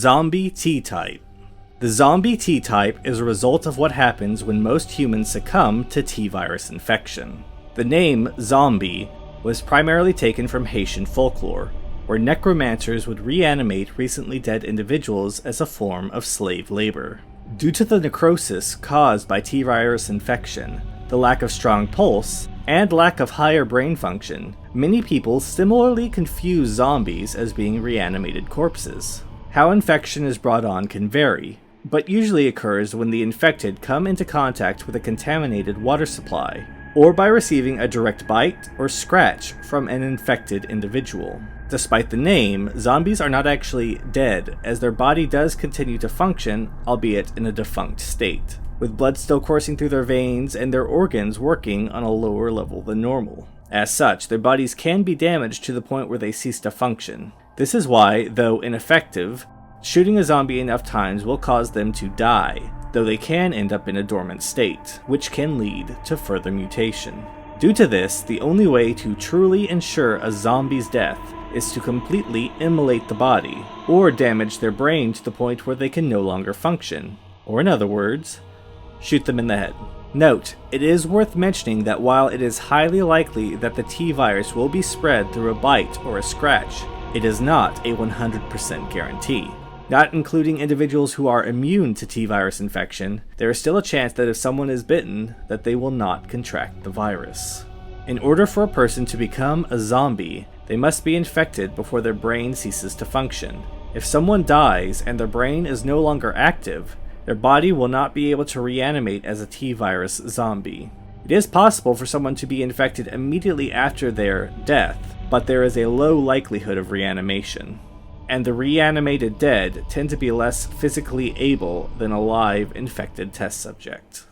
Zombie T-type. The zombie T-type is a result of what happens when most humans succumb to T-virus infection. The name zombie was primarily taken from Haitian folklore, where necromancers would reanimate recently dead individuals as a form of slave labor. Due to the necrosis caused by T-virus infection, the lack of strong pulse, and lack of higher brain function, many people similarly confuse zombies as being reanimated corpses. How infection is brought on can vary, but usually occurs when the infected come into contact with a contaminated water supply, or by receiving a direct bite or scratch from an infected individual. Despite the name, zombies are not actually dead, as their body does continue to function, albeit in a defunct state, with blood still coursing through their veins and their organs working on a lower level than normal. As such, their bodies can be damaged to the point where they cease to function. This is why, though ineffective, shooting a zombie enough times will cause them to die, though they can end up in a dormant state, which can lead to further mutation. Due to this, the only way to truly ensure a zombie's death is to completely immolate the body, or damage their brain to the point where they can no longer function, or in other words, shoot them in the head. Note, it is worth mentioning that while it is highly likely that the T-virus will be spread through a bite or a scratch, it is not a 100% guarantee. Not including individuals who are immune to T-virus infection, there is still a chance that if someone is bitten, that they will not contract the virus. In order for a person to become a zombie, they must be infected before their brain ceases to function. If someone dies and their brain is no longer active, their body will not be able to reanimate as a T-virus zombie. It is possible for someone to be infected immediately after their death, but there is a low likelihood of reanimation. And the reanimated dead tend to be less physically able than a live infected test subject.